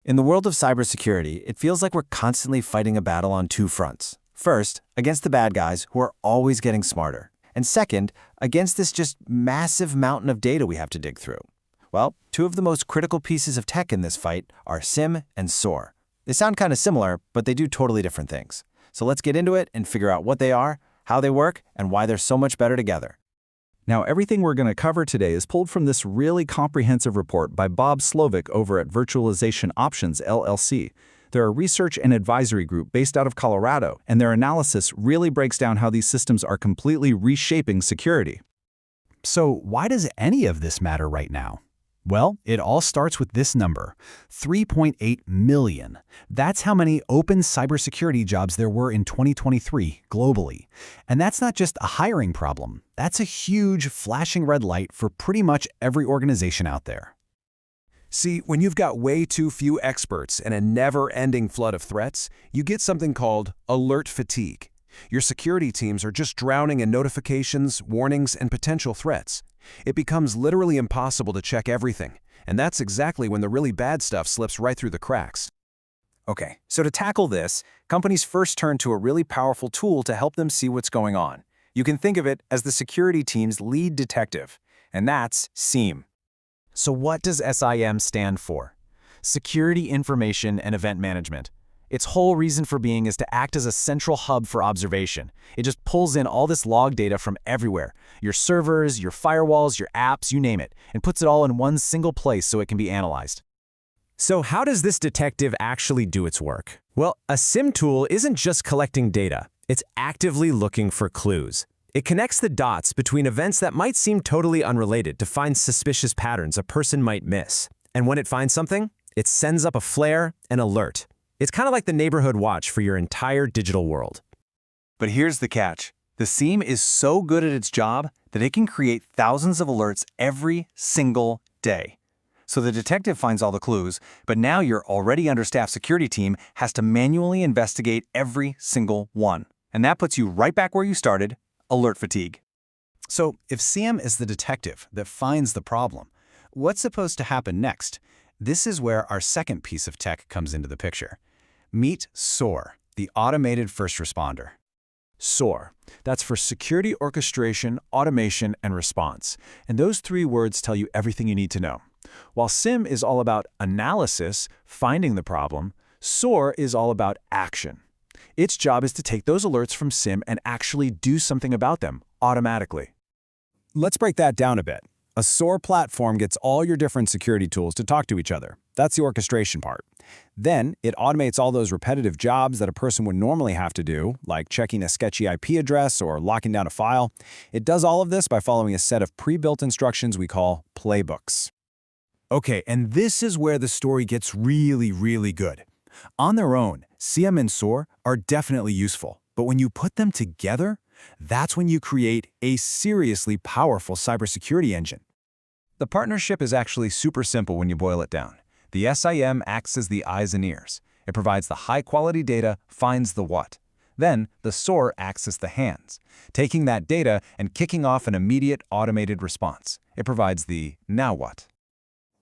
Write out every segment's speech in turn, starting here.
In the world of cybersecurity, it feels like we're constantly fighting a battle on two fronts. First, against the bad guys who are always getting smarter. And second, against this just massive mountain of data we have to dig through. Well, two of the most critical pieces of tech in this fight are SIEM and SOAR. They sound kind of similar, but they do totally different things. So let's get into it and figure out what they are, how they work, and why they're so much better together. Now, everything we're going to cover today is pulled from this really comprehensive report by Bob Slovic over at Virtualization Options LLC. They're a research and advisory group based out of Colorado, and their analysis really breaks down how these systems are completely reshaping security. So why does any of this matter right now? Well, it all starts with this number, 3.8 million. That's how many open cybersecurity jobs there were in 2023 globally. And that's not just a hiring problem. That's a huge flashing red light for pretty much every organization out there. See, when you've got way too few experts and a never-ending flood of threats, you get something called alert fatigue. Your security teams are just drowning in notifications, warnings, and potential threats. It becomes literally impossible to check everything, and that's exactly when the really bad stuff slips right through the cracks. Okay, so to tackle this, companies first turn to a really powerful tool to help them see what's going on. You can think of it as the security team's lead detective, and that's SIEM. So what does SIEM stand for? Security Information and Event Management. Its whole reason for being is to act as a central hub for observation. It just pulls in all this log data from everywhere, your servers, your firewalls, your apps, you name it, and puts it all in one single place so it can be analyzed. So how does this detective actually do its work? Well, a SIEM tool isn't just collecting data. It's actively looking for clues. It connects the dots between events that might seem totally unrelated to find suspicious patterns a person might miss. And when it finds something, it sends up a flare, an alert. It's kind of like the neighborhood watch for your entire digital world. But here's the catch. The SIEM is so good at its job that it can create thousands of alerts every single day. So the detective finds all the clues, but now your already understaffed security team has to manually investigate every single one. And that puts you right back where you started, alert fatigue. So if SIEM is the detective that finds the problem, what's supposed to happen next? This is where our second piece of tech comes into the picture. Meet SOAR, the automated first responder. SOAR. That's for Security Orchestration, Automation, and Response. And those three words tell you everything you need to know. While SIEM is all about analysis, finding the problem, SOAR is all about action. Its job is to take those alerts from SIEM and actually do something about them automatically. Let's break that down a bit. A SOAR platform gets all your different security tools to talk to each other. That's the orchestration part. Then it automates all those repetitive jobs that a person would normally have to do, like checking a sketchy IP address or locking down a file. It does all of this by following a set of pre-built instructions we call playbooks. Okay, and this is where the story gets really good. On their own, SIEM and SOAR are definitely useful, but when you put them together, that's when you create a seriously powerful cybersecurity engine. The partnership is actually super simple when you boil it down. The SIEM acts as the eyes and ears. It provides the high-quality data, finds the what. Then, the SOAR acts as the hands, taking that data and kicking off an immediate automated response. It provides the now what.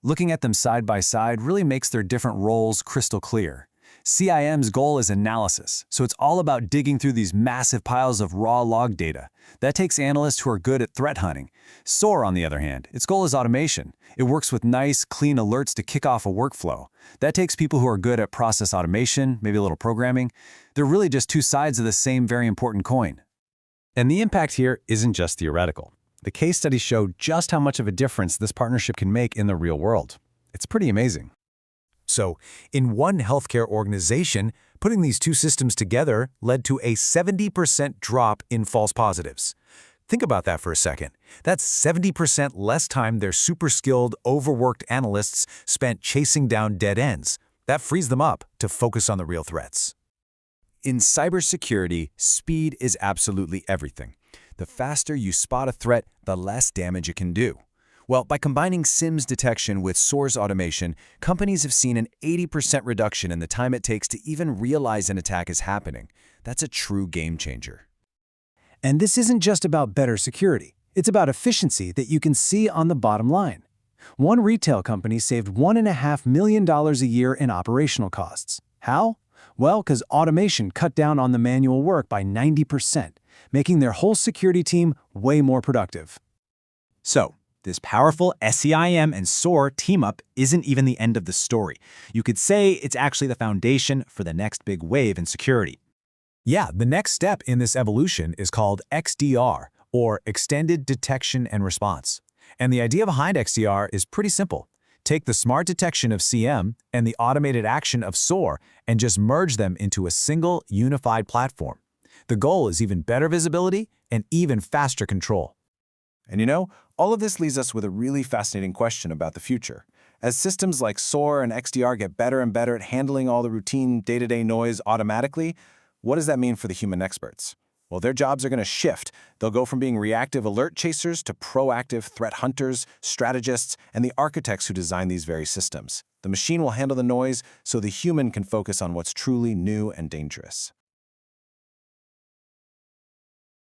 Looking at them side by side really makes their different roles crystal clear. CIM's goal is analysis, so it's all about digging through these massive piles of raw log data. That takes analysts who are good at threat hunting. SOAR, on the other hand, its goal is automation. It works with nice, clean alerts to kick off a workflow. That takes people who are good at process automation, maybe a little programming. They're really just two sides of the same very important coin. And the impact here isn't just theoretical. The case studies show just how much of a difference this partnership can make in the real world. It's pretty amazing. So, in one healthcare organization, putting these two systems together led to a 70% drop in false positives. Think about that for a second. That's 70% less time their super-skilled, overworked analysts spent chasing down dead ends. That frees them up to focus on the real threats. In cybersecurity, speed is absolutely everything. The faster you spot a threat, the less damage it can do. Well, by combining SIEM's detection with SOAR's automation, companies have seen an 80% reduction in the time it takes to even realize an attack is happening. That's a true game changer. And this isn't just about better security. It's about efficiency that you can see on the bottom line. One retail company saved $1.5 million a year in operational costs. How? Well, because automation cut down on the manual work by 90%, making their whole security team way more productive. So, this powerful SIEM and SOAR team-up isn't even the end of the story. You could say it's actually the foundation for the next big wave in security. Yeah, the next step in this evolution is called XDR, or Extended Detection and Response. And the idea behind XDR is pretty simple. Take the smart detection of SIEM and the automated action of SOAR and just merge them into a single, unified platform. The goal is even better visibility and even faster control. And you know, all of this leaves us with a really fascinating question about the future. As systems like SOAR and XDR get better and better at handling all the routine day-to-day noise automatically, what does that mean for the human experts? Well, their jobs are going to shift. They'll go from being reactive alert chasers to proactive threat hunters, strategists, and the architects who design these very systems. The machine will handle the noise so the human can focus on what's truly new and dangerous.